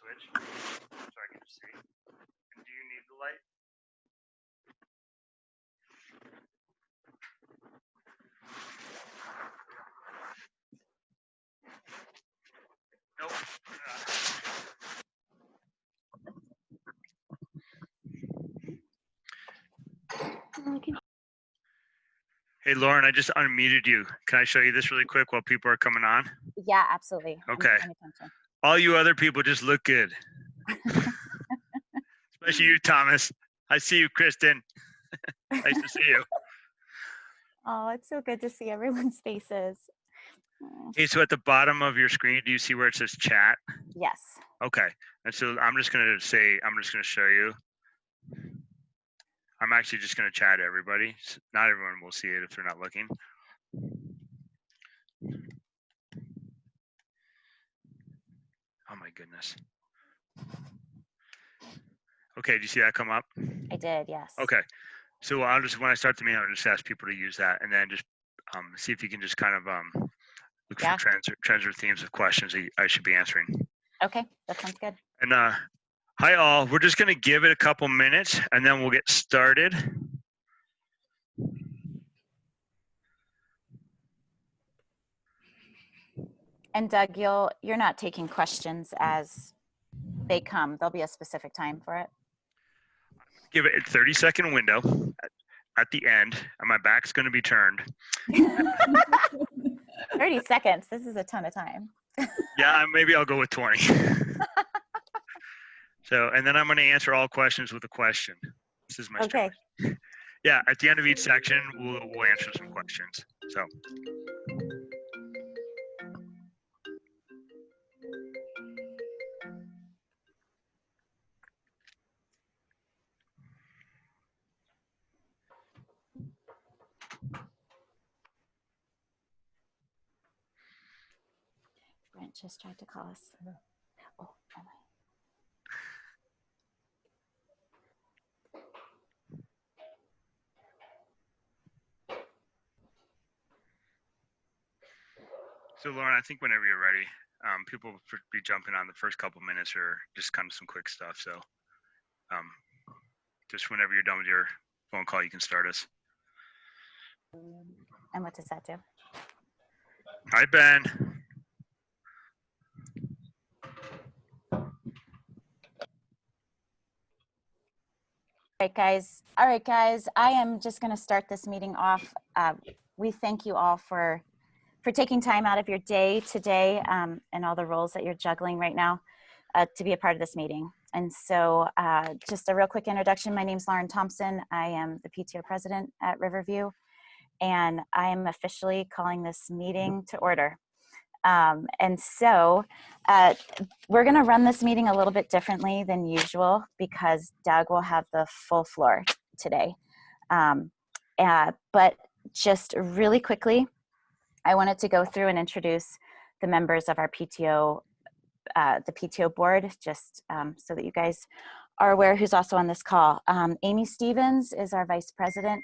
switch so I can see. And do you need the light? Nope. Hey, Lauren, I just unmuted you. Can I show you this really quick while people are coming on? Yeah, absolutely. Okay. I'm paying attention. All you other people just look good. Especially you, Thomas. I see you, Kristen. Nice to see you. Oh, it's so good to see everyone's faces. Hey, so at the bottom of your screen, do you see where it says chat? Yes. Okay. And so I'm just going to show you. I'm actually just going to chat to everybody. Not everyone will see it if they're not looking. Oh my goodness. Okay, do you see that come up? I did, yes. Okay. So I'll just, when I start the meeting, I'll just ask people to use that and then just see if you can just kind of look for trends or themes of questions that I should be answering. Okay, that sounds good. And hi all, we're just gonna give it a couple minutes and then we'll get started. And Doug, you're not taking questions as they come. There'll be a specific time for it. Give it a 30-second window at the end, and my back's gonna be turned. 30 seconds, this is a ton of time. Yeah, maybe I'll go with 20. So, and then I'm gonna answer all questions with a question. This is my strategy. Yeah, at the end of each section, we'll answer some questions. So. Brent just tried to call us. Oh, So Lauren, I think whenever you're ready, people will be jumping on the first couple minutes or just kind of some quick stuff. So just whenever you're done with your phone call, you can start us. And what does that do? Hi, Ben. All right, guys, I am just going to start this meeting off. We thank you all for taking time out of your day today and all the roles that you're juggling right now to be a part of this meeting. And so just a real quick introduction. My name is Lauren Thompson. I am the PTO president at Riverview, and I am officially calling this meeting to order. And so we're going to run this meeting a little bit differently than usual because Doug will have the full floor today. But just really quickly, I wanted to go through and introduce the members of our PTO, the PTO board, just so that you guys are aware who's also on this call. Amy Stevens is our vice president.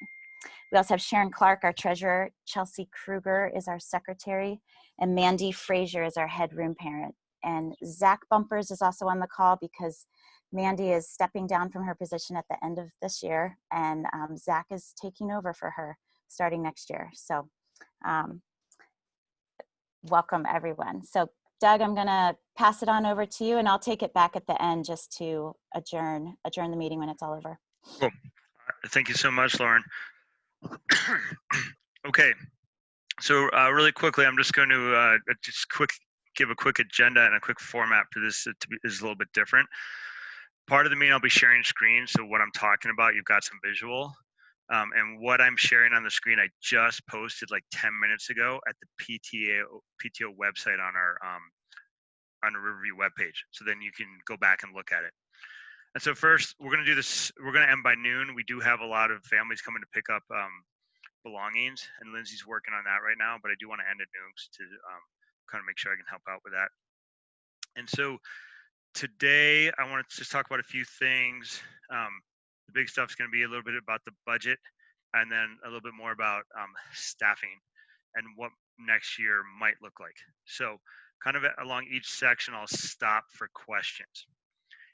We also have Sharon Clark, our treasurer. Chelsea Kruger is our secretary. And Mandy Frazier is our head room parent. And Zach Bumpers is also on the call because Mandy is stepping down from her position at the end of this year. And Zach is taking over for her starting next year. So welcome everyone. So Doug, I'm gonna pass it on over to you and I'll take it back at the end just to adjourn the meeting when it's all over. Cool. Thank you so much, Lauren. Okay, so really quickly, I'm just going to give a quick agenda and a quick format for this is a little bit different. Part of the meeting, I'll be sharing screen, so what I'm talking about, you've got some visual. And what I'm sharing on the screen, I just posted like 10 minutes ago at the PTO website on the Riverview webpage. So then you can go back and look at it. And so first, we're going to do this. We're going to end by noon. We do have a lot of families coming to pick up belongings, and Lindsay's working on that right now. But I do want to end at noon to kind of make sure I can help out with that. And so today, I want to just talk about a few things. The big stuff is going to be a little bit about the budget, and then a little bit more about staffing and what next year might look like. So kind of along each section, I'll stop for questions.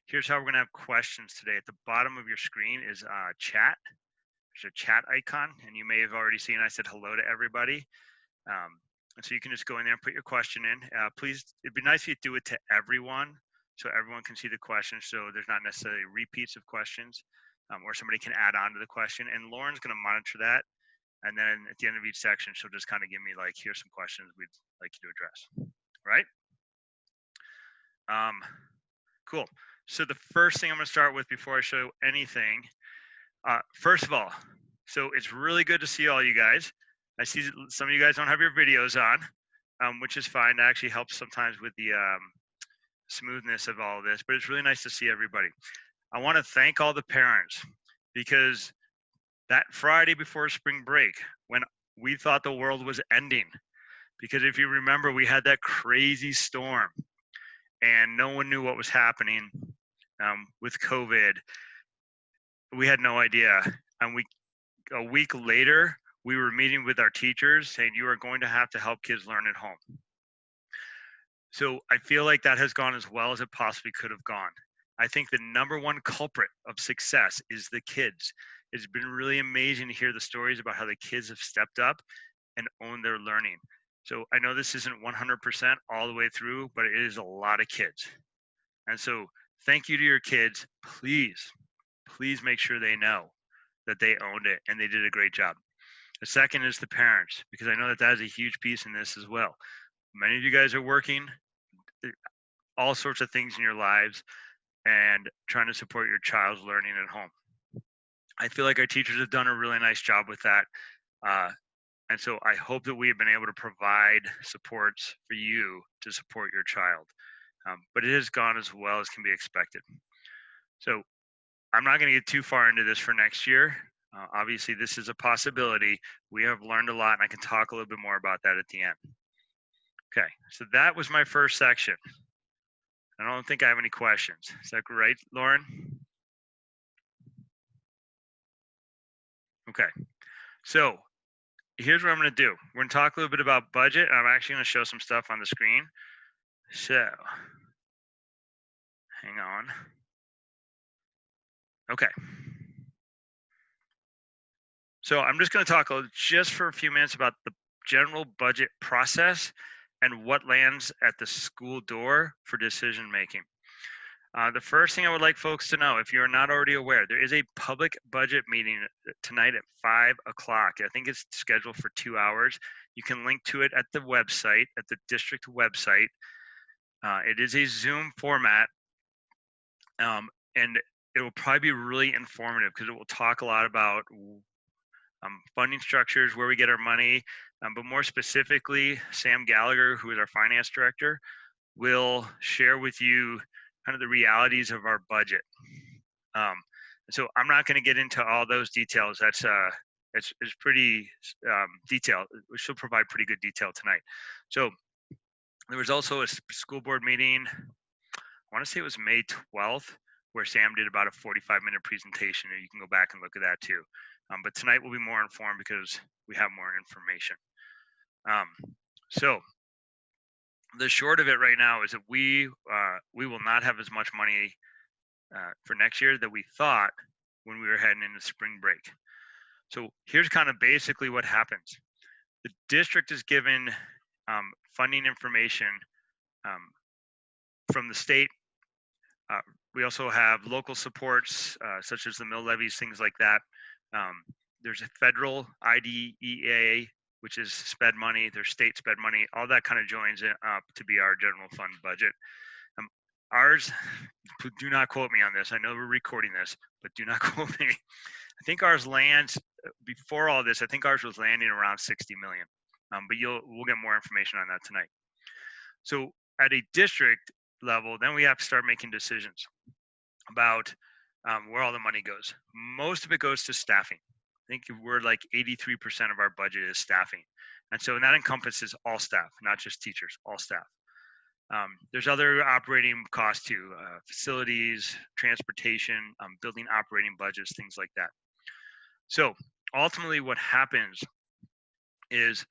Here's how we're gonna have questions today. At the bottom of your screen is chat. There's a chat icon, and you may have already seen I said hello to everybody. And so you can just go in there and put your question in. Please, it'd be nice if you do it to everyone so everyone can see the question, so there's not necessarily repeats of questions, or somebody can add on to the question. And Lauren's going to monitor that. And then at the end of each section, she'll just kind of give me like, here's some questions we'd like you to address. Right? Cool. So the first thing I'm going to start with before I show anything, first of all, so it's really good to see all you guys. I see some of you guys don't have your videos on, which is fine. That actually helps sometimes with the smoothness of all of this, but it's really nice to see everybody. I want to thank all the parents, because that Friday before spring break, when we thought the world was ending, because if you remember, we had that crazy storm and no one knew what was happening with COVID. We had no idea. And a week later, we were meeting with our teachers saying, you are going to have to help kids learn at home. So I feel like that has gone as well as it possibly could have gone. I think the number one culprit of success is the kids. It's been really amazing to hear the stories about how the kids have stepped up and owned their learning. So I know this isn't 100% all the way through, but it is a lot of kids. And so thank you to your kids. Please make sure they know that they owned it and they did a great job. The second is the parents, because I know that is a huge piece in this as well. Many of you guys are working all sorts of things in your lives and trying to support your child's learning at home. I feel like our teachers have done a really nice job with that. And so I hope that we have been able to provide supports for you to support your child. But it has gone as well as can be expected. So I'm not going to get too far into this for next year. Obviously, this is a possibility. We have learned a lot, and I can talk a little bit more about that at the end. Okay, so that was my first section. I don't think I have any questions. Is that right, Lauren? Okay, so here's what I'm going to do. We're going to talk a little bit about budget. I'm actually going to show some stuff on the screen. So, hang on. Okay. So I'm just going to talk just for a few minutes about the general budget process and what lands at the school door for decision making. The first thing I would like folks to know, if you're not already aware, there is a public budget meeting tonight at 5 o'clock. I think it's scheduled for 2 hours. You can link to it at the website, at the district website. It is a Zoom format, and it will probably be really informative because it will talk a lot about funding structures, where we get our money, but more specifically, Sam Gallagher, who is our finance director, will share with you kind of the realities of our budget. So I'm not going to get into all those details. That's it's pretty detailed. She'll provide pretty good detail tonight. So there was also a school board meeting. I want to say it was May 12th, where Sam did about a 45-minute presentation, and you can go back and look at that too. But tonight we'll be more informed because we have more information. So the short of it right now is that we will not have as much money for next year that we thought when we were heading into spring break. So here's kind of basically what happens. The district is given funding information from the state. We also have local supports such as the mill levies, things like that. There's a federal IDEA, which is SPED money. There's state SPED money. All that kind of joins it up to be our general fund budget. Ours, do not quote me on this. I know we're recording this, but do not quote me. I think ours lands, before all this, I think ours was landing around 60 million. But we'll get more information on that tonight. So at a district level, then we have to start making decisions about where all the money goes. Most of it goes to staffing. I think we're like 83% of our budget is staffing. And so that encompasses all staff, not just teachers, all staff. There's other operating costs too, facilities, transportation, building operating budgets, things like that. So ultimately what happens is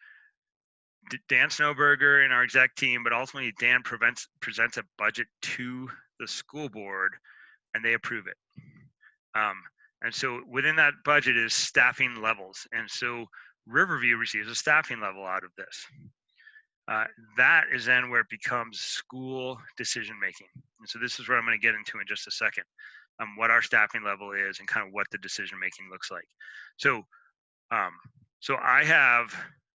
Dan Snowberger and our exec team, but ultimately Dan presents a budget to the school board and they approve it. And so within that budget is staffing levels. And so Riverview receives a staffing level out of this. That is then where it becomes school decision making. And so this is what I'm going to get into in just a second, what our staffing level is and kind of what the decision making looks like. So, so I have,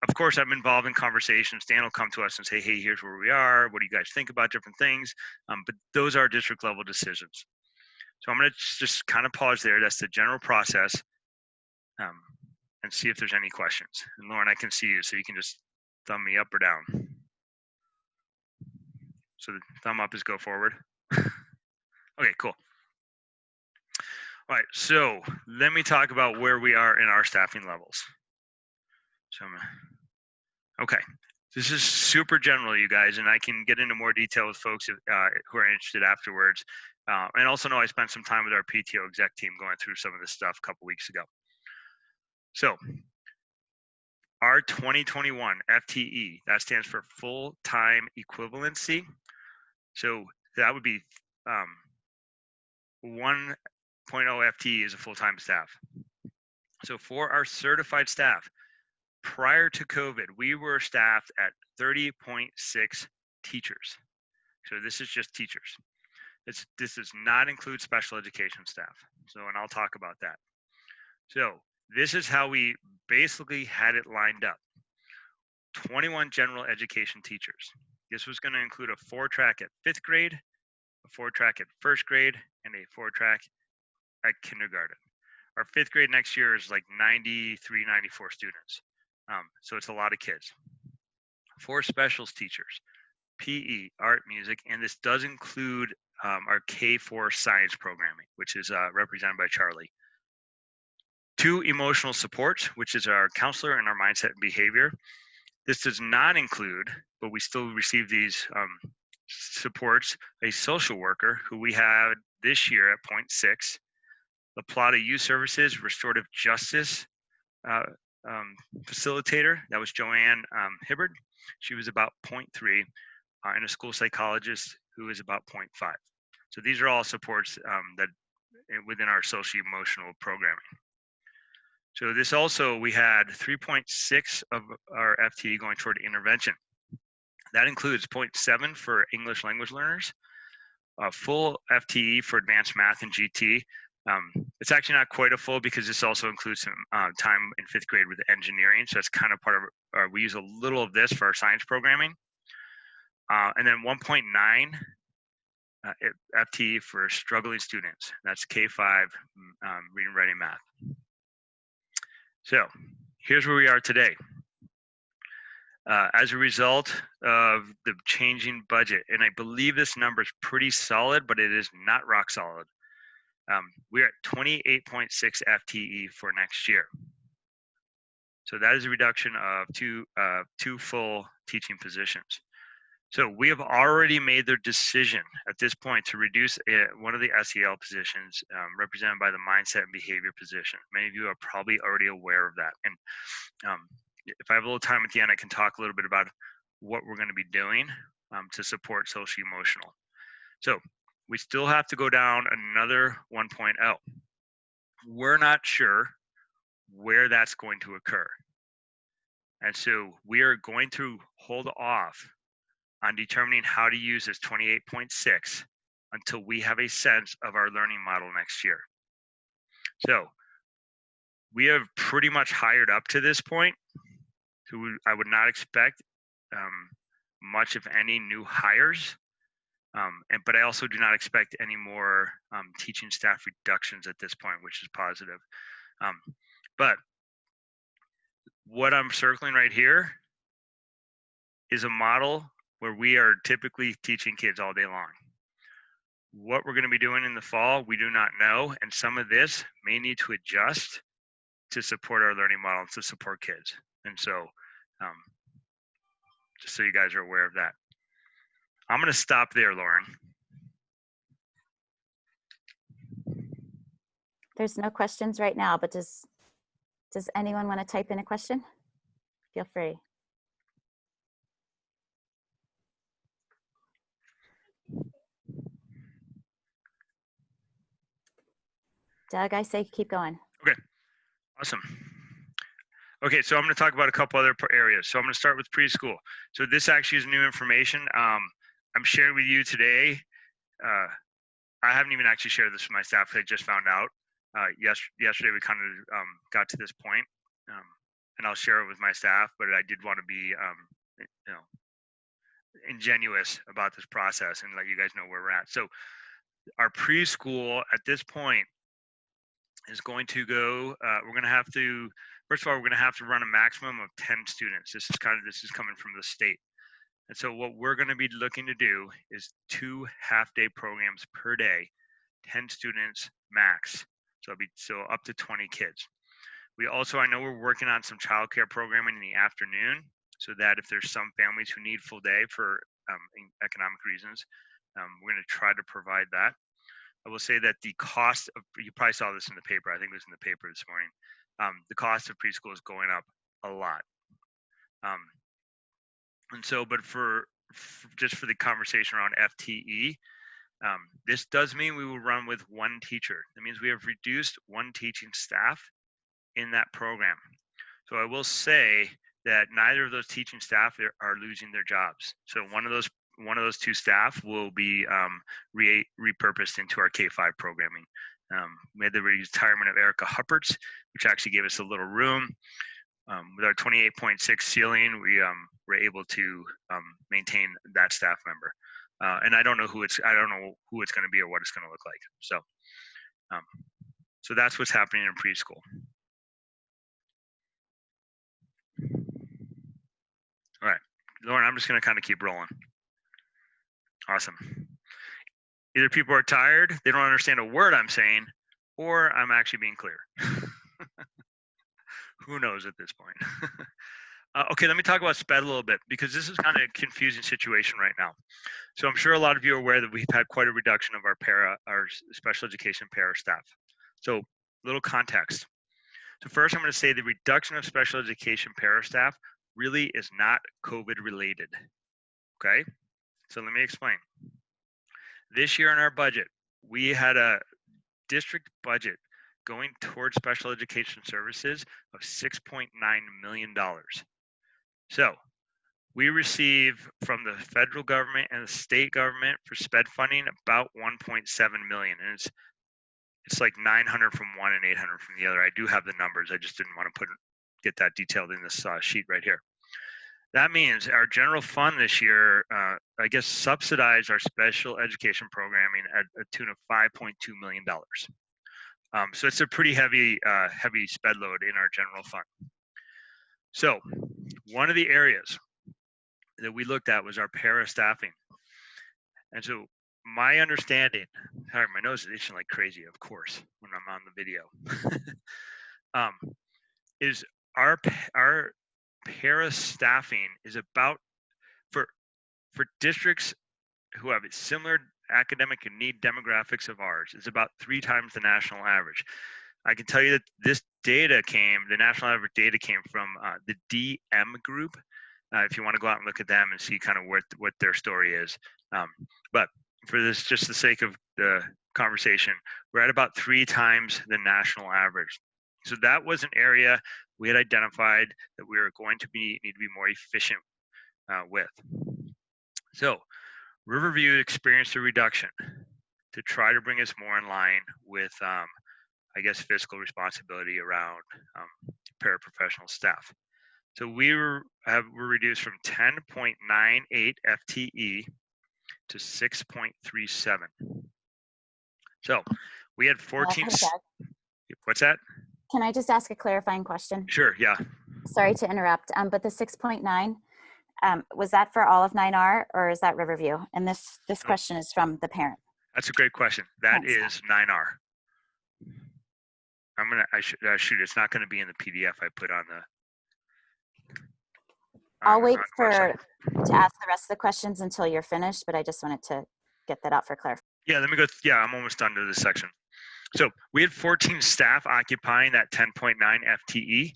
of course, I'm involved in conversations. Dan will come to us and say, hey, here's where we are. What do you guys think about different things? But those are district level decisions. So I'm going to just kind of pause there. That's the general process, and see if there's any questions. And Lauren, I can see you, so you can just thumb me up or down. So the thumb up is go forward. Okay, cool. All right, so let me talk about where we are in our staffing levels. So okay, this is super general, you guys, and I can get into more detail with folks who are interested afterwards. And also know I spent some time with our PTO exec team going through some of this stuff a couple weeks ago. So our 2021 FTE, that stands for full-time equivalency. So that would be 1.0 FTE is a full-time staff. So for our certified staff, prior to COVID, we were staffed at 30.6 teachers. So this is just teachers. This does not include special education staff. So, and I'll talk about that. So this is how we basically had it lined up. 21 general education teachers. This was going to include a 4-track at 5th grade, a 4-track at 1st grade, and a 4-track at kindergarten. Our 5th grade next year is like 93, 94 students. So it's a lot of kids. 4 specials teachers, PE, art, music, and this does include our K4 science programming, which is represented by Charlie. 2 emotional supports, which is our counselor and our mindset and behavior. This does not include, but we still receive these supports, a social worker who we had this year at 0.6, La Plata Youth Services Restorative Justice facilitator, that was Joanne Hibbard. She was about 0.3, and a school psychologist who is about 0.5. So these are all supports that within our social emotional programming. So this also, we had 3.6 of our FTE going toward intervention. That includes 0.7 for English language learners, a full FTE for advanced math and GT. It's actually not quite a full because this also includes some time in 5th grade with engineering. So that's kind of part of, we use a little of this for our science programming. And then 1.9 FTE for struggling students. That's K5 reading, writing, math. So here's where we are today. As a result of the changing budget, and I believe this number is pretty solid, but it is not rock solid. We're at 28.6 FTE for next year. So that is a reduction of two full teaching positions. So we have already made the decision at this point to reduce one of the SEL positions represented by the mindset and behavior position. Many of you are probably already aware of that. And if I have a little time at the end, I can talk a little bit about what we're going to be doing to support social emotional. So we still have to go down another 1.0. We're not sure where that's going to occur. And so we are going to hold off on determining how to use this 28.6 until we have a sense of our learning model next year. So we have pretty much hired up to this point. So I would not expect much of any new hires, but I also do not expect any more teaching staff reductions at this point, which is positive. But what I'm circling right here is a model where we are typically teaching kids all day long. What we're going to be doing in the fall, we do not know, and some of this may need to adjust to support our learning model, to support kids. And so, just so you guys are aware of that. I'm going to stop there, Lauren. There's no questions right now, but does anyone want to type in a question? Feel free. Doug, I say keep going. Okay, awesome. Okay, so I'm going to talk about a couple other areas. So I'm going to start with preschool. So this actually is new information. I'm sharing with you today. I haven't even actually shared this with my staff. I just found out. Yesterday we kind of got to this point, and I'll share it with my staff. But I did want to be, ingenuous about this process and let you guys know where we're at. So our preschool at this point is going to go. We're going to have to. First of all, we're going to have to run a maximum of 10 students. This is coming from the state. And so what we're going to be looking to do is 2 half-day programs per day, 10 students max. So up to 20 kids. I know we're working on some childcare programming in the afternoon, so that if there's some families who need full day for economic reasons, we're going to try to provide that. I will say that the cost of, you probably saw this in the paper, I think it was in the paper this morning, the cost of preschool is going up a lot. And so, but just for the conversation around FTE, this does mean we will run with 1 teacher. That means we have reduced 1 teaching staff in that program. So I will say that neither of those teaching staff are losing their jobs. So one of those 2 staff will be repurposed into our K-5 programming. We had the retirement of Erica Hupperts, which actually gave us a little room. With our 28.6 ceiling, we were able to maintain that staff member. And I don't know who it's going to be or what it's going to look like. So that's what's happening in preschool. All right, Lauren, I'm just going to kind of keep rolling. Awesome. Either people are tired, they don't understand a word I'm saying, or I'm actually being clear. Who knows at this point? Okay, let me talk about SPED a little bit, because this is kind of a confusing situation right now. So I'm sure a lot of you are aware that we've had quite a reduction of our special education para staff. So little context. So first, I'm going to say the reduction of special education para staff really is not COVID related. Okay, so let me explain. This year in our budget, we had a district budget going towards special education services of $6.9 million. So we receive from the federal government and the state government for SPED funding about 1.7 million, and it's like 900 from one and 800 from the other. I do have the numbers. I just didn't want to get that detailed in this sheet right here. That means our general fund this year, subsidized our special education programming at a tune of $5.2 million. So it's a pretty heavy SPED load in our general fund. So one of the areas that we looked at was our para staffing. And so my understanding, sorry, my nose is itching like crazy, of course, when I'm on the video, is our para staffing is about, for districts who have similar academic and need demographics of ours, is about 3 times the national average. I can tell you that this data the national average data came from the DM group. If you want to go out and look at them and see kind of what their story is. But for this, just the sake of the conversation, we're at about 3 times the national average. So that was an area we had identified that we were going to need to be more efficient with. So Riverview experienced a reduction to try to bring us more in line with, fiscal responsibility around paraprofessional staff. So we were reduced from 10.98 FTE to 6.37. So we had 14. What's that? Can I just ask a clarifying question? Sure, yeah. Sorry to interrupt, but the 6.9, was that for all of 9R or is that Riverview? And this question is from the parent. That's a great question. That is 9R. Shoot, it's not going to be in the PDF I put on the. I'll wait to ask the rest of the questions until you're finished, but I just wanted to get that out for clarification. Yeah, let me go. Yeah, I'm almost done to this section. So we had 14 staff occupying that 10.9 FTE.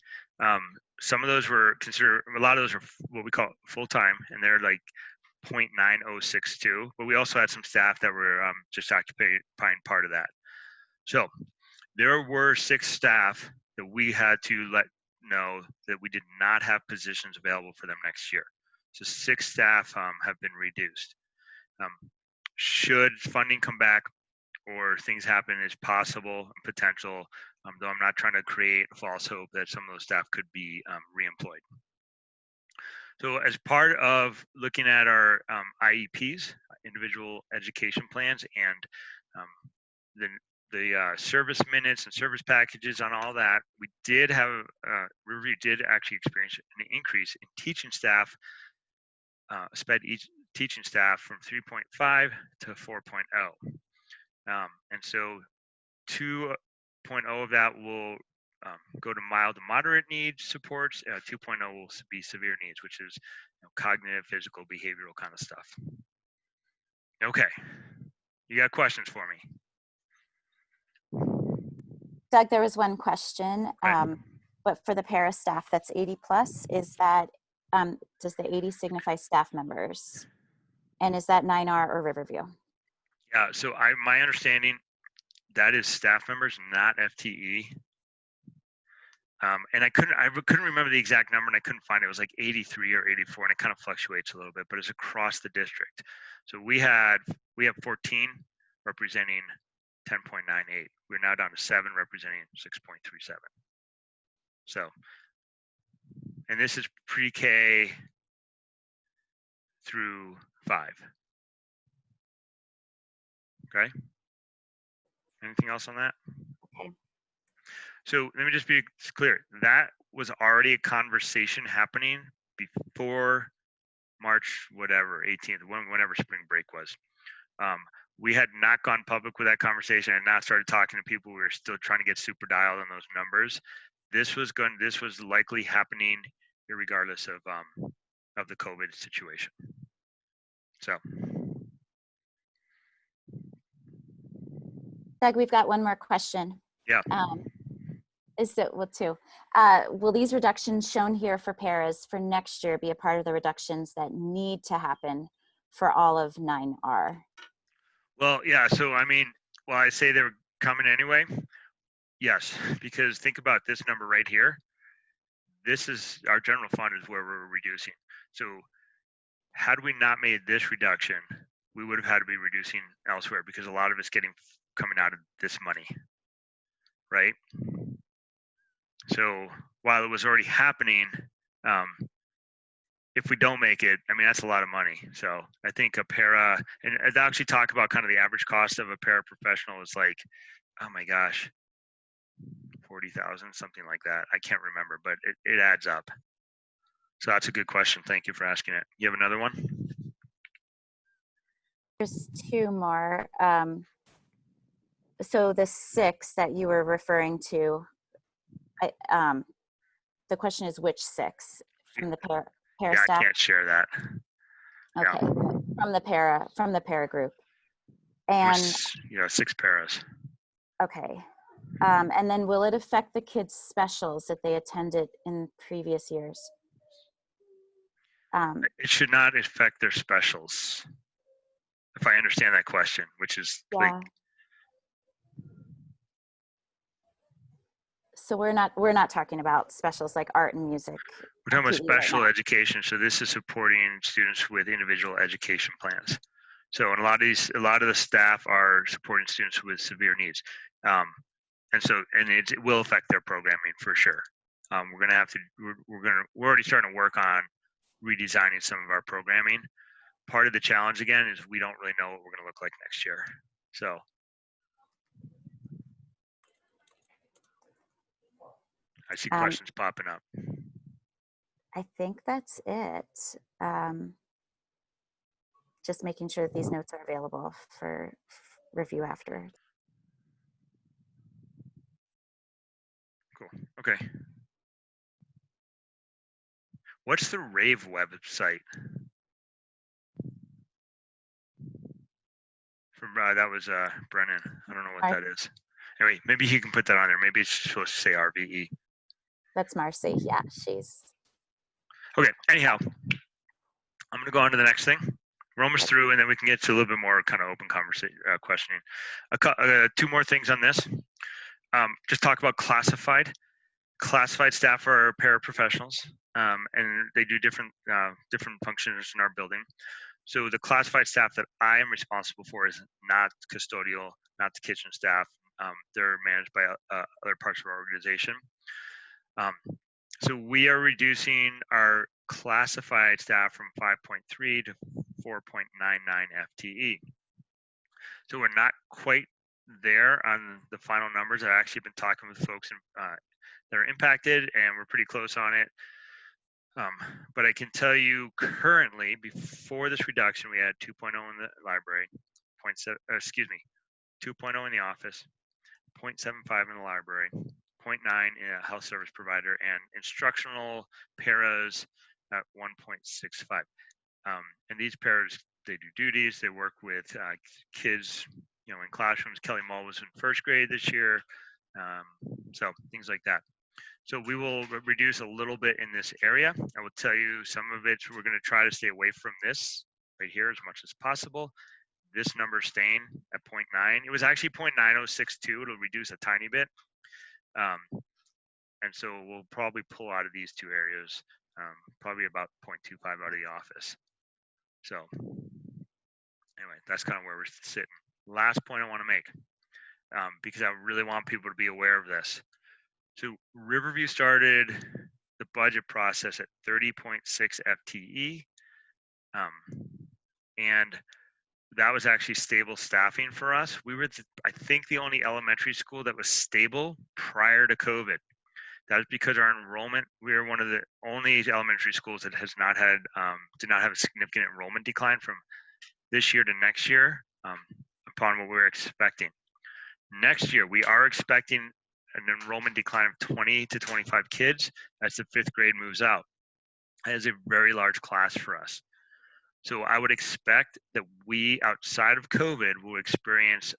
Some of those were considered, a lot of those are what we call full-time, and they're like 0.9062, but we also had some staff that were just occupying part of that. So there were 6 staff that we had to let know that we did not have positions available for them next year. So 6 staff have been reduced. Should funding come back or things happen, it's possible and potential, though I'm not trying to create false hope that some of those staff could be reemployed. So as part of looking at our IEPs, individual education plans, and the service minutes and service packages on all that, we did have, Riverview did actually experience an increase in teaching staff, SPED teaching staff from 3.5 to 4.0. And so 2.0 of that will go to mild to moderate needs supports. 2.0 will be severe needs, which is cognitive, physical, behavioral kind of stuff. Okay, you got questions for me? Doug, there was one question, Right. but for the para staff that's 80 plus, is that, does the 80 signify staff members? And is that 9R or Riverview? Yeah, so my understanding, that is staff members, not FTE. And I couldn't remember the exact number, and I couldn't find it. It was like 83 or 84, and it kind of fluctuates a little bit, but it's across the district. So we have 14 representing 10.98. We're now down to 7 representing 6.37. So, and this is pre-K through 5. Okay. Anything else on that? Okay. So let me just be clear. That was already a conversation happening before March, whatever, 18th, whenever spring break was. We had not gone public with that conversation and not started talking to people. We were still trying to get super dialed on those numbers. This was likely happening regardless of the COVID situation. So. Doug, we've got one more question. Yeah. Will these reductions shown here for paras for next year be a part of the reductions that need to happen for all of 9R? Well, yeah. So, I mean, I say they were coming anyway. Yes, because think about this number right here. This is our general fund is where we're reducing. So had we not made this reduction, we would have had to be reducing elsewhere because a lot of it's coming out of this money, right? So while it was already happening, if we don't make it, I mean, that's a lot of money. So I think a para, and I actually talk about kind of the average cost of a paraprofessional is like, oh my gosh, 40,000, something like that. I can't remember, but it adds up. So that's a good question. Thank you for asking it. You have another one? There's 2 more. So the 6 that you were referring to, the question is which 6 from the para Yeah, staff? I can't share that. Okay, Yeah. from the para group. And 6 paras. okay. And then will it affect the kids' specials that they attended in previous years? It should not affect their specials, if I understand that question, which is yeah. like. So we're not talking about specials like art and music. We're talking about PE special right education. So this is supporting students with individual education plans. So in a lot of the staff are supporting students with severe needs. And it will affect their programming for sure. We're already starting to work on redesigning some of our programming. Part of the challenge again is we don't really know what we're going to look like next year. So. I see questions popping up. I think that's it. Just making sure that these notes are available for review after. Cool. Okay. What's the RAVE website? From that was Brennan. I don't know what that is. Anyway, maybe he can put that on there. Maybe it's supposed to say RVE. That's Marcy. Yeah, she's. Okay. Anyhow, I'm gonna go on to the next thing. We're almost through, and then we can get to a little bit more kind of open conversation, questioning. 2 more things on this. just talk about classified. Classified staff are paraprofessionals, and they do different functions in our building. So the classified staff that I am responsible for is not custodial, not the kitchen staff. They're managed by other parts of our organization. Um, so we are reducing our classified staff from 5.3 to 4.99 FTE. So we're not quite there on the final numbers. I've actually been talking with folks that are impacted, and we're pretty close on it. But I can tell you currently, before this reduction, we had 2.0 in the library, 2.0 in the office, 0.75 in the library, 0.9 in a health service provider, and instructional paras at 1.65. And these paras, they do duties, they work with kids, in classrooms. Kelly Mull was in first grade this year, so things like that. So we will reduce a little bit in this area. I will tell you some of it, we're going to try to stay away from this right here as much as possible. This number staying at 0.9. It was actually 0.9062. It'll reduce a tiny bit. And so we'll probably pull out of these two areas, probably about 0.25 out of the office. So anyway, that's kind of where we're sitting. Last point I want to make, because I really want people to be aware of this. So Riverview started the budget process at 30.6 FTE, and that was actually stable staffing for us. We were, I think, the only elementary school that was stable prior to COVID. That is because our enrollment, we are one of the only elementary schools that has not had, did not have a significant enrollment decline from this year to next year upon what we were expecting. Next year, we are expecting an enrollment decline of 20 to 25 kids as the fifth grade moves out. That is a very large class for us. So I would expect that we, outside of COVID, will experience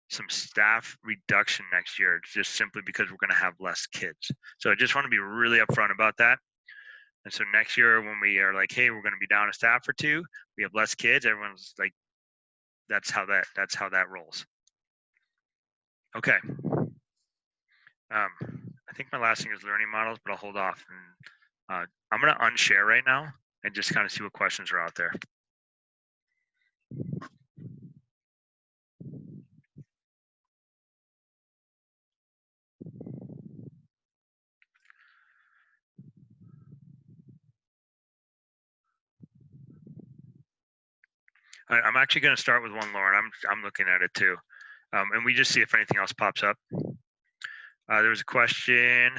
some staff reduction next year, just simply because we're going to have less kids. So I just want to be really upfront about that. And so next year, when we are like, hey, we're going to be down a staff or two, we have less kids. Everyone's like, that's how that rolls. Okay. I think my last thing is learning models, but I'll hold off. And I'm going to unshare right now and just kind of see what questions are out there. I'm actually going to start with one, Lauren. I'm looking at it too, and we just see if anything else pops up. There was a question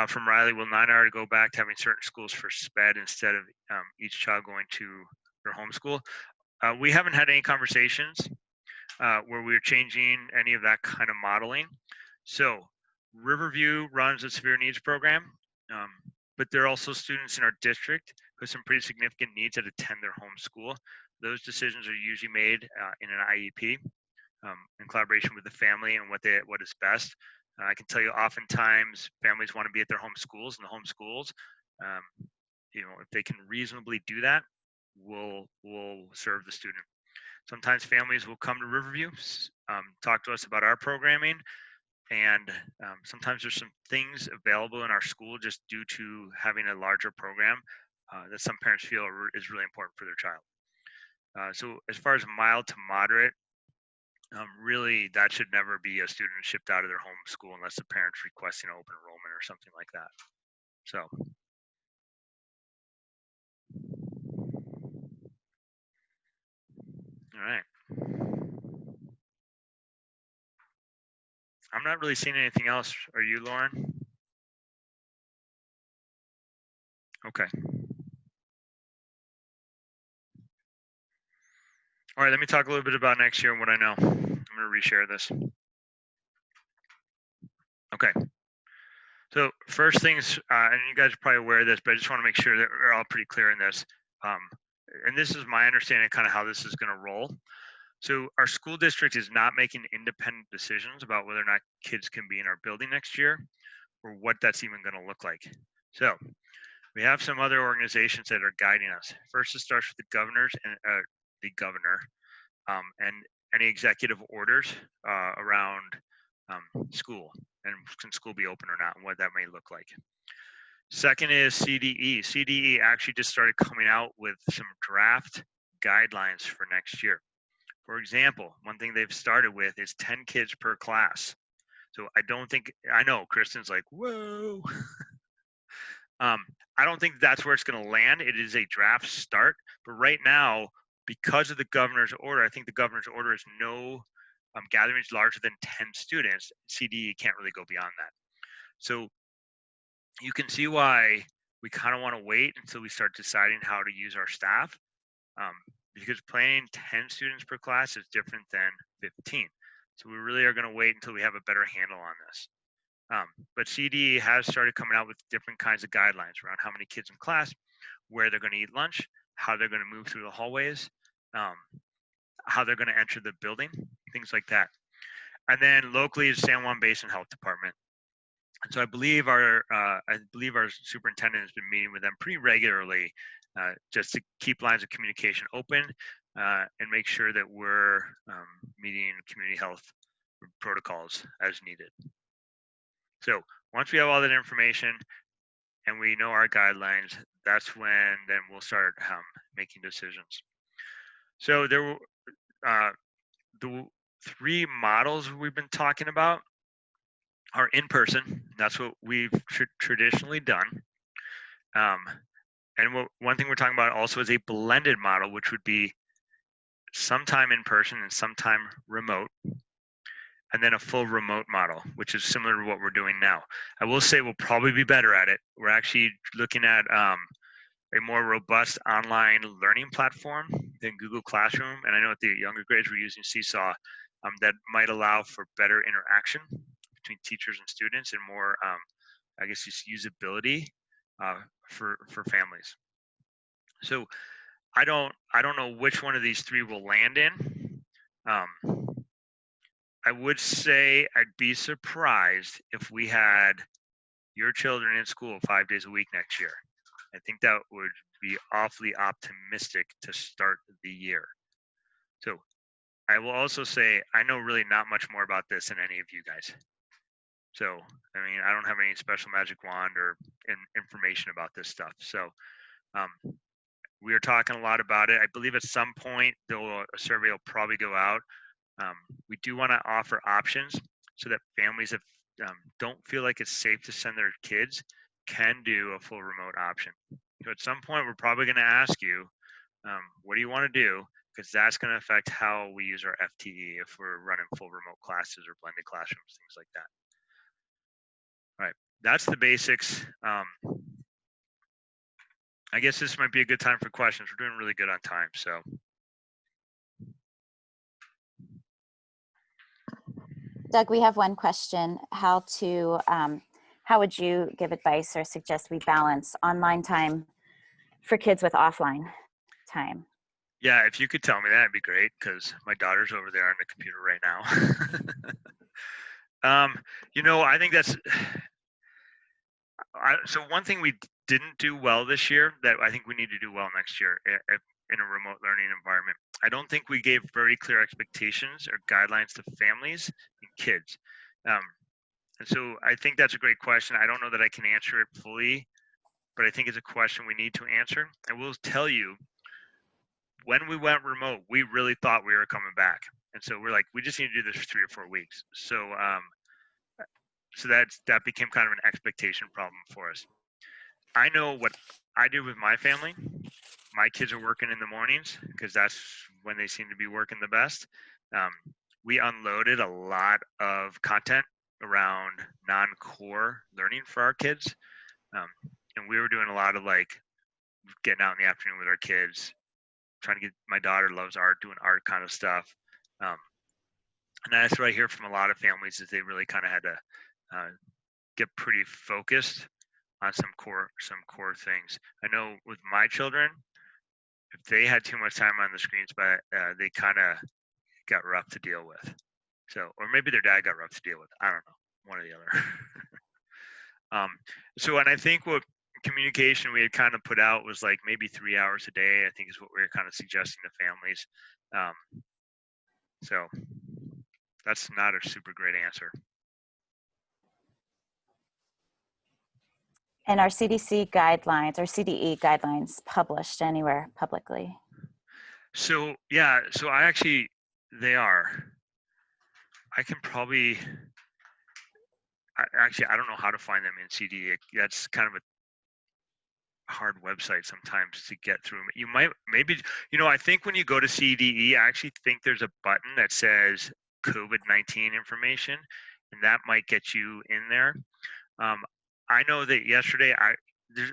from Riley. Will 9R go back to having certain schools for SPED instead of each child going to their home school? We haven't had any conversations where we're changing any of that kind of modeling. So Riverview runs a severe needs program, but there are also students in our district who have some pretty significant needs that attend their home school. Those decisions are usually made in an IEP in collaboration with the family and what is best. I can tell you, oftentimes families want to be at their home schools, and the home schools, if they can reasonably do that, will serve the student. Sometimes families will come to Riverview, talk to us about our programming, and sometimes there's some things available in our school just due to having a larger program that some parents feel is really important for their child. So as far as mild to moderate, really that should never be a student shipped out of their home school unless the parent's requesting open enrollment or something like that. So. All right. I'm not really seeing anything else. Are you, Lauren? Okay. All right, let me talk a little bit about next year and what I know. I'm going to reshare this. Okay. So first things, and you guys are probably aware of this, but I just want to make sure that we're all pretty clear in this. And this is my understanding of kind of how this is going to roll. So our school district is not making independent decisions about whether or not kids can be in our building next year or what that's even going to look like. So we have some other organizations that are guiding us. First, it starts with the governors and the governor and any executive orders around school, and can school be open or not, and what that may look like. Second is CDE. CDE actually just started coming out with some draft guidelines for next year. For example, one thing they've started with is 10 kids per class. So I know Kristen's like, whoa. I don't think that's where it's going to land. It is a draft start, but right now, because of the governor's order, I think the governor's order is no gatherings larger than 10 students. CDE can't really go beyond that. So you can see why we kind of want to wait until we start deciding how to use our staff, because planning 10 students per class is different than 15. So we really are going to wait until we have a better handle on this. But CDE has started coming out with different kinds of guidelines around how many kids in class, where they're going to eat lunch, how they're going to move through the hallways, how they're going to enter the building, things like that. And then locally is San Juan Basin Health Department. So I believe our superintendent has been meeting with them pretty regularly, just to keep lines of communication open and make sure that we're meeting community health protocols as needed. So once we have all that information and we know our guidelines, that's when then we'll start making decisions. So there were the 3 models we've been talking about are in person. That's what we've traditionally done. And one thing we're talking about also is a blended model, which would be sometime in person and sometime remote, and then a full remote model, which is similar to what we're doing now. I will say we'll probably be better at it. We're actually looking at a more robust online learning platform than Google Classroom. And I know at the younger grades, we're using Seesaw that might allow for better interaction between teachers and students and more, I guess, just usability for families. So I don't know which one of these 3 will land in. I would say I'd be surprised if we had your children in school 5 days a week next year. I think that would be awfully optimistic to start the year. So I will also say I know really not much more about this than any of you guys. So, I mean, I don't have any special magic wand or information about this stuff. So we are talking a lot about it. I believe at some point a survey will probably go out. We do want to offer options so that families that don't feel like it's safe to send their kids can do a full remote option. So at some point, we're probably going to ask you, what do you want to do? Because that's going to affect how we use our FTE if we're running full remote classes or blended classrooms, things like that. All right, that's the basics. I guess this might be a good time for questions. We're doing really good on time, so. Doug, we have one question. How would you give advice or suggest we balance online time for kids with offline time? Yeah, if you could tell me that, it'd be great, because my daughter's over there on the computer right now. I think that's, so one thing we didn't do well this year that I think we need to do well next year in a remote learning environment. I don't think we gave very clear expectations or guidelines to families and kids. And so I think that's a great question. I don't know that I can answer it fully, but I think it's a question we need to answer. I will tell you, when we went remote, we really thought we were coming back. And so we're like, we just need to do this for 3 or 4 weeks. So that became kind of an expectation problem for us. I know what I do with my family. My kids are working in the mornings because that's when they seem to be working the best. We unloaded a lot of content around non-core learning for our kids. And we were doing a lot of like getting out in the afternoon with our kids, trying to get, my daughter loves art, doing art kind of stuff. And that's what I hear from a lot of families is they really kind of had to get pretty focused on some core things. I know with my children, if they had too much time on the screens, but they kind of got rough to deal with. So, or maybe their dad got rough to deal with. I don't know, one or the other. So, and I think what communication we had kind of put out was like maybe 3 hours a day, I think is what we were kind of suggesting to families. So that's not a super great answer. And our CDC guidelines or CDE guidelines published anywhere publicly? So yeah, so I actually, they are. I can probably, actually, I don't know how to find them in CD. That's kind of a hard website sometimes to get through. You might, maybe, I think when you go to CDE, I actually think there's a button that says COVID-19 information, and that might get you in there. I know that yesterday,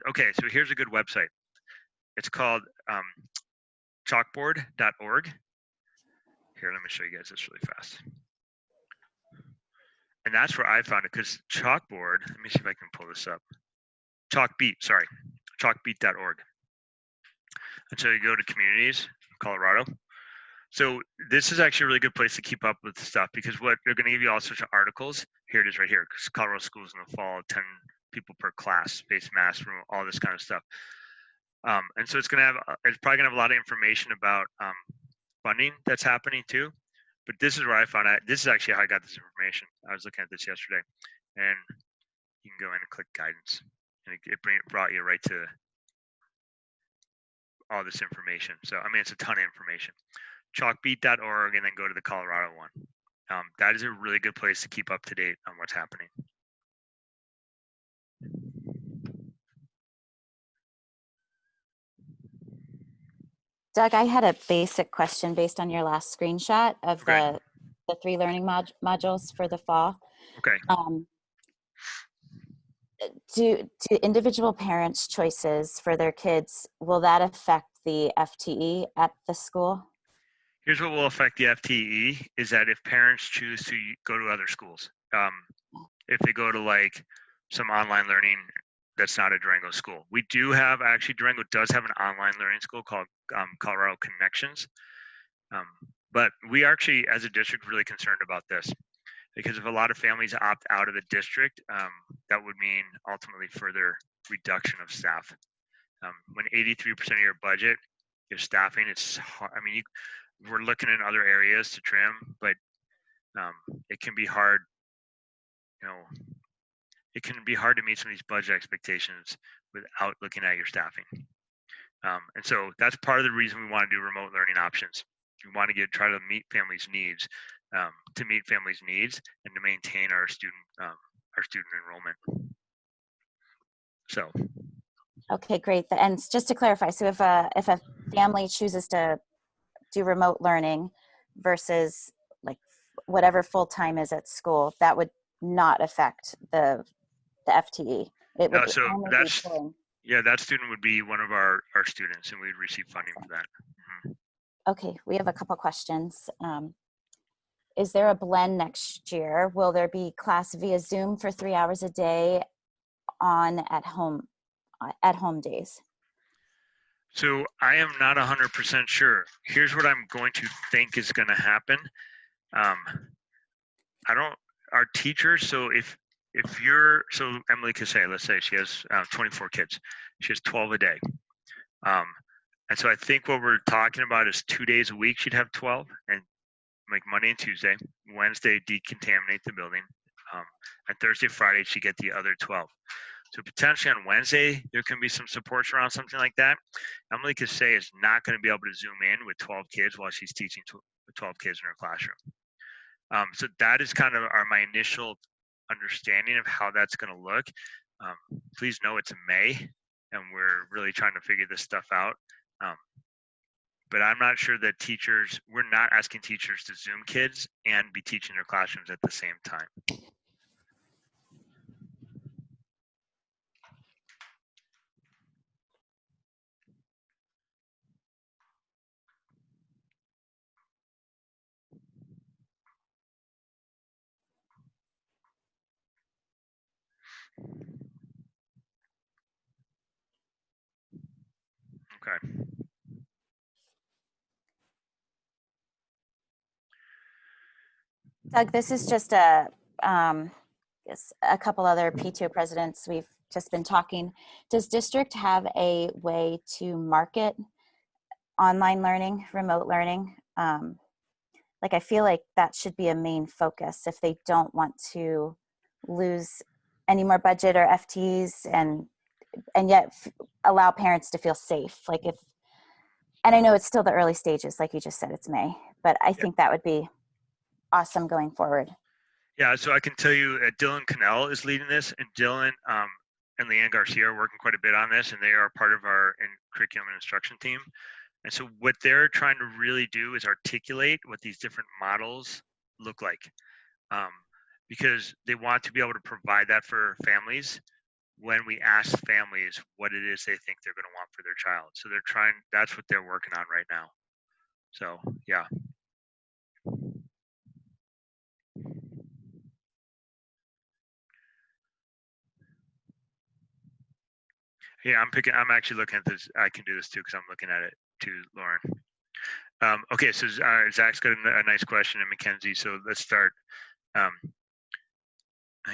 okay, so here's a good website. It's called chalkboard.org. Here, let me show you guys this really fast. And that's where I found it, because Chalkboard, let me see if I can pull this up. Chalkbeat.org. And so you go to communities, Colorado. So this is actually a really good place to keep up with stuff, because what they're going to give you all sorts of articles. Here it is right here, because Colorado schools in the fall, 10 people per class, face mask, all this kind of stuff. And so it's probably going to have a lot of information about funding that's happening too. But this is where I found out. This is actually how I got this information. I was looking at this yesterday, and you can go in and click guidance, and it brought you right to all this information. So I mean, it's a ton of information. Chalkbeat.org, and then go to the Colorado one. That is a really good place to keep up to date on what's happening. Doug, I had a basic question based on your last screenshot of Okay. the 3 learning modules for the fall. Okay. Do individual parents' choices for their kids, will that affect the FTE at the school? Here's what will affect the FTE is that if parents choose to go to other schools, if they go to like some online learning that's not a Durango school. We do have, actually Durango does have an online learning school called Colorado Connections. But we are actually, as a district, really concerned about this, because if a lot of families opt out of the district, that would mean ultimately further reduction of staff. When 83% of your budget is staffing, it's hard. I mean, we're looking in other areas to trim, but it can be hard. It can be hard to meet some of these budget expectations without looking at your staffing. And so that's part of the reason we want to do remote learning options. We want to try to meet families' needs, and to maintain our student enrollment. So. Okay, great. And just to clarify, so if a family chooses to do remote learning versus like whatever full time is at school, that would not affect the FTE. It would So only be pulling. Yeah, that student would be one of our students, and we'd receive funding for that. Okay, we have a couple questions. Is there a blend next year? Will there be class via Zoom for 3 hours a day on at home days? So I am not 100% sure. Here's what I'm going to think is going to happen. Our teachers, so if Emily could say, let's say she has 24 kids, she has 12 a day. And so I think what we're talking about is 2 days a week she'd have 12, and like Monday and Tuesday. Wednesday, decontaminate the building. And Thursday, Friday, she'd get the other 12. So potentially on Wednesday, there can be some supports around something like that. Emily Cassay is not going to be able to Zoom in with 12 kids while she's teaching 12 kids in her classroom. So that is kind of my initial understanding of how that's going to look. Please know it's May, and we're really trying to figure this stuff out. But I'm not sure that we're not asking teachers to Zoom kids and be teaching their classrooms at the same time. Okay. Doug, this is just a couple other PTO presidents we've just been talking. Does district have a way to market online learning, remote learning? Like I feel like that should be a main focus if they don't want to lose any more budget or FTEs and and yet allow parents to feel safe. Like if, and I know it's still the early stages, like you just said, it's May, but I think that would be awesome going forward. Yeah, so I can tell you Dylan Cannell is leading this, and Dylan and Leanne Garcia are working quite a bit on this, and they are part of our curriculum and instruction team. And so what they're trying to really do is articulate what these different models look like, because they want to be able to provide that for families when we ask families what it is they think they're going to want for their child. So they're trying, that's what they're working on right now. So, yeah. Yeah, I'm actually looking at this. I can do this too because I'm looking at it too, Lauren. Okay, so Zach's got a nice question, and Mackenzie. So let's start. Hang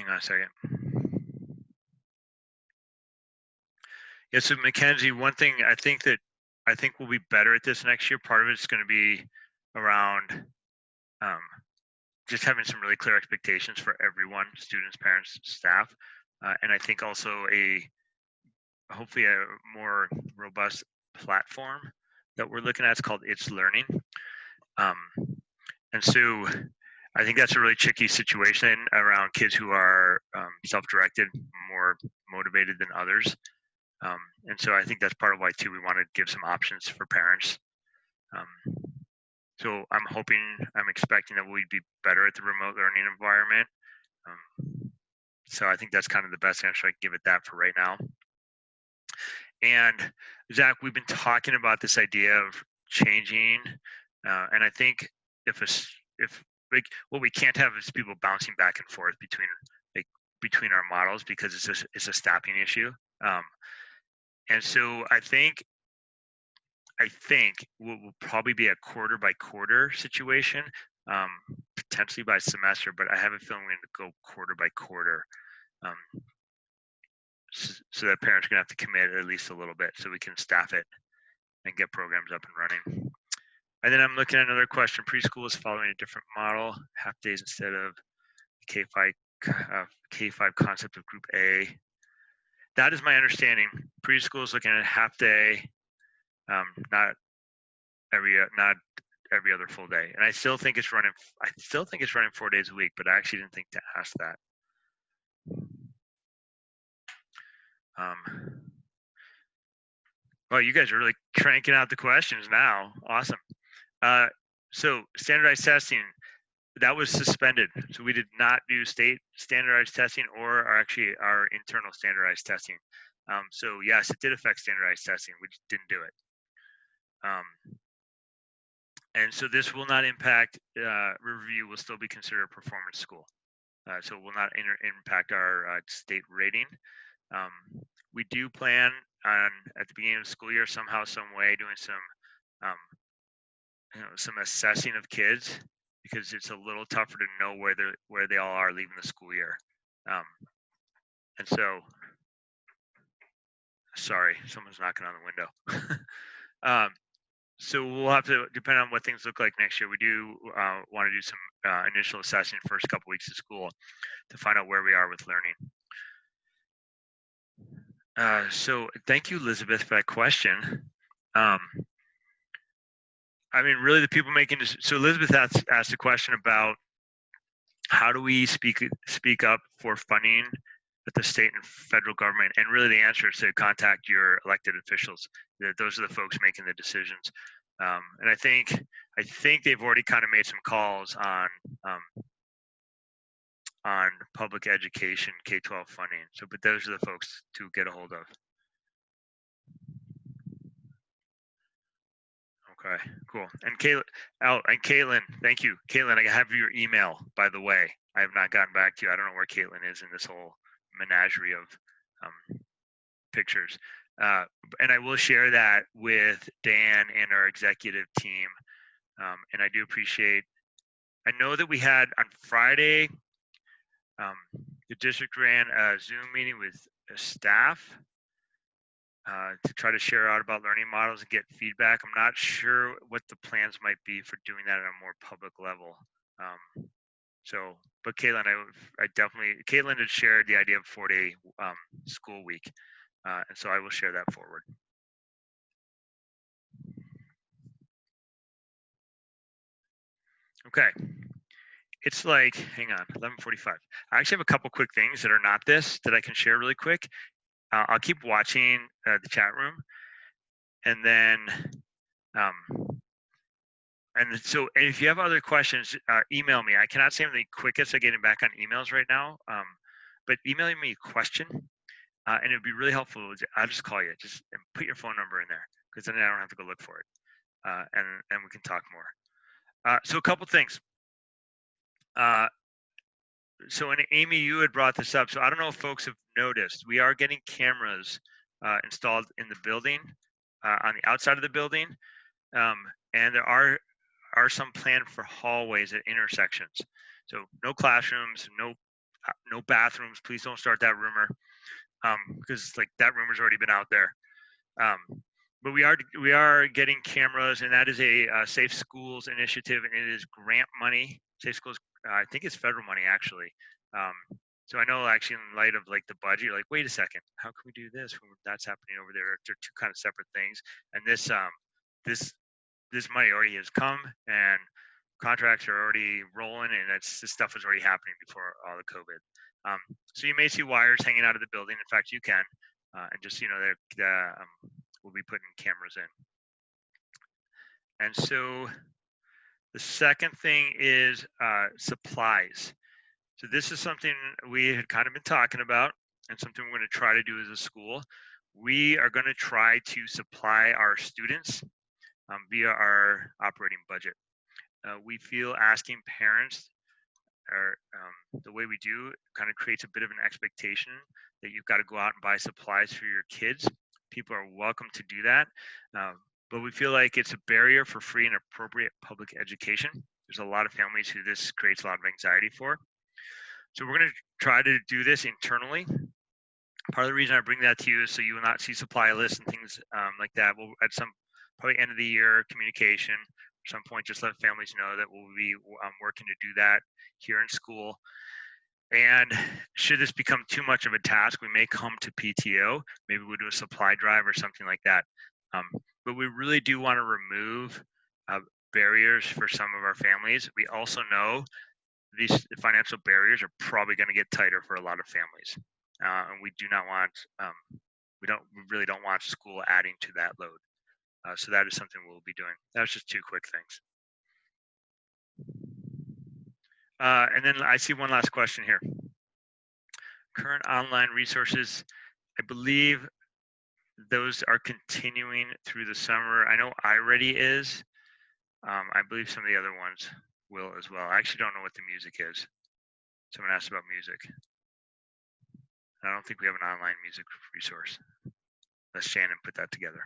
on a second. Yeah, so Mackenzie, one thing I think we'll be better at this next year. Part of it's going to be around just having some really clear expectations for everyone, students, parents, staff, and I think also hopefully a more robust platform that we're looking at. It's called It's Learning. And so I think that's a really tricky situation around kids who are self-directed, more motivated than others. And so I think that's part of why too we want to give some options for parents. So I'm expecting that we'd be better at the remote learning environment. So I think that's kind of the best answer I can give it that for right now. And Zach, we've been talking about this idea of changing, and I think if like what we can't have is people bouncing back and forth between our models because it's a staffing issue. And so I think what will probably be a quarter by quarter situation, potentially by semester, but I have a feeling we're going to go quarter by quarter. So that parents are going to have to commit at least a little bit so we can staff it and get programs up and running. And then I'm looking at another question. Preschool is following a different model, half days instead of K5 concept of group A. That is my understanding. Preschool is looking at half day, not every other full day. And I still think it's running 4 days a week, but I actually didn't think to ask that. Well, you guys are really cranking out the questions now. Awesome. So standardized testing, that was suspended. So we did not do state standardized testing or our internal standardized testing. So yes, it did affect standardized testing. We just didn't do it. And so this will not impact, Riverview will still be considered a performance school. So it will not impact our state rating. We do plan on, at the beginning of the school year, somehow, some way, doing some assessing of kids, because it's a little tougher to know where they all are leaving the school year. And so, sorry, someone's knocking on the window. So we'll have to, depend on what things look like next year, we do want to do some initial assessing first couple weeks of school to find out where we are with learning. So thank you, Elizabeth, for that question. I mean, really, the people making this. So Elizabeth asked a question about how do we speak up for funding at the state and federal government, and really the answer is to contact your elected officials. Those are the folks making the decisions. And I think they've already kind of made some calls on public education K-12 funding. So, but those are the folks to get a hold of. Okay, cool. And Caitlin, thank you. Caitlin, I have your email, by the way. I have not gotten back to you. I don't know where Caitlin is in this whole menagerie of pictures. And I will share that with Dan and our executive team. And I do appreciate, I know that we had on Friday, the district ran a Zoom meeting with staff to try to share out about learning models and get feedback. I'm not sure what the plans might be for doing that at a more public level. So, but Caitlin, I definitely, Caitlin had shared the idea of 4-day school week. And so I will share that forward. Okay. It's like, hang on, 11:45. I actually have a couple quick things that are not this that I can share really quick. I'll keep watching the chat room, and then, and if you have other questions, email me. I cannot say I'm the quickest at getting back on emails right now, but emailing me a question, and it'd be really helpful. I'll just call you, just and put your phone number in there, because then I don't have to go look for it, and we can talk more. So a couple things. So, and Amy, you had brought this up. So I don't know if folks have noticed, we are getting cameras installed in the building, on the outside of the building, and there are some planned for hallways at intersections. So no classrooms, no bathrooms. Please don't start that rumor, because like that rumor's already been out there. But we are getting cameras, and that is a Safe Schools initiative, and it is grant money. Safe Schools, I think it's federal money actually. So I know actually in light of like the budget, you're like, wait a second, how can we do this when that's happening over there? They're two kind of separate things. And this money already has come, and contracts are already rolling, and this stuff was already happening before all the COVID. So you may see wires hanging out of the building. In fact, you can, and just we'll be putting cameras in. And so the second thing is supplies. So this is something we had kind of been talking about, and something we're going to try to do as a school. We are going to try to supply our students via our operating budget. We feel asking parents, or the way we do, kind of creates a bit of an expectation that you've got to go out and buy supplies for your kids. People are welcome to do that, but we feel like it's a barrier for free and appropriate public education. There's a lot of families who this creates a lot of anxiety for. So we're going to try to do this internally. Part of the reason I bring that to you is so you will not see supply lists and things like that. We'll, at some probably end of the year communication, at some point, just let families know that we'll be working to do that here in school. And should this become too much of a task, we may come to PTO. Maybe we'll do a supply drive or something like that. But we really do want to remove barriers for some of our families. We also know these financial barriers are probably going to get tighter for a lot of families, and we do not want, we really don't want school adding to that load. So that is something we'll be doing. That was just two quick things. And then I see one last question here. Current online resources, I believe those are continuing through the summer. I know iReady is. I believe some of the other ones will as well. I actually don't know what the music is. Someone asked about music. I don't think we have an online music resource. Let Shannon put that together.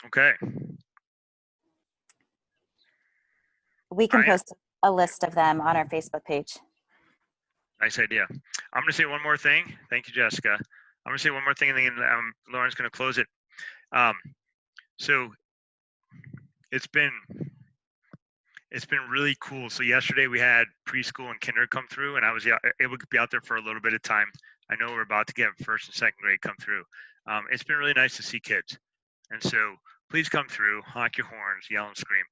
Okay. We can post a list of them on our Facebook page. Nice idea. I'm going to say one more thing. Thank you, Jessica. I'm going to say one more thing, and then Lauren's going to close it. So it's been really cool. So yesterday we had preschool and kinder come through, and I was able to be out there for a little bit of time. I know we're about to get first and second grade come through. It's been really nice to see kids. And so please come through, honk your horns, yell and scream.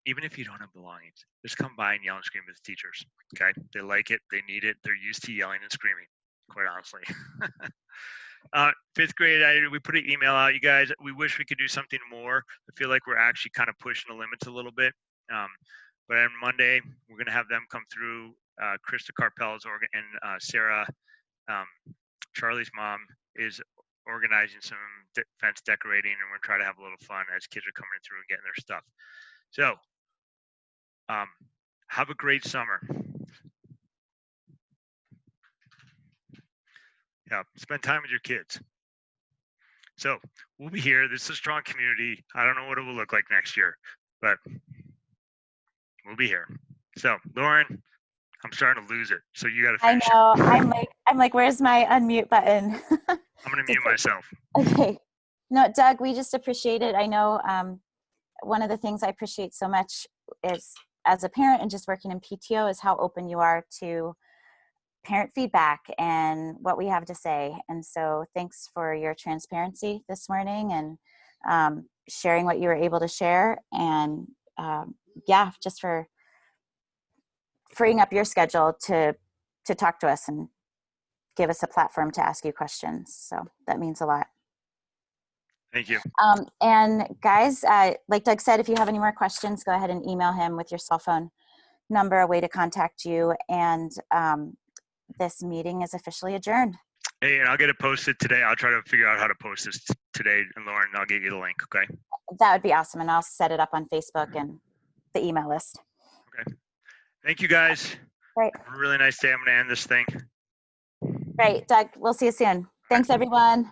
Even if you don't have belongings, just come by and yell and scream at the teachers. Okay, they like it, they need it, they're used to yelling and screaming, quite honestly. Fifth grade, we put an email out, you guys. We wish we could do something more. I feel like we're actually kind of pushing the limits a little bit. But on Monday, we're going to have them come through. Krista Carpel's and Sarah, Charlie's mom, is organizing some fence decorating, and we're trying to have a little fun as kids are coming through and getting their stuff. So have a great summer. Yeah, spend time with your kids. So we'll be here. This is a strong community. I don't know what it will look like next year, but we'll be here. So Lauren, I'm starting to lose it. So you got to finish. I know. I'm like, where's my unmute button? I'm going to mute myself. Okay. No, Doug, we just appreciate it. I know one of the things I appreciate so much is, as a parent and just working in PTO, is how open you are to parent feedback and what we have to say. And so thanks for your transparency this morning and sharing what you were able to share. And yeah, just for freeing up your schedule to talk to us and give us a platform to ask you questions. So that means a lot. Thank you. And guys, like Doug said, if you have any more questions, go ahead and email him with your cell phone number, a way to contact you. And this meeting is officially adjourned. Hey, and I'll get it posted today. I'll try to figure out how to post this today. And Lauren, I'll get you the link, okay? That would be awesome. And I'll set it up on Facebook and the email list. Okay. Thank you, guys. Great. Have a really nice day. I'm going to end this thing. Great. Doug, we'll see you soon. Thanks, everyone.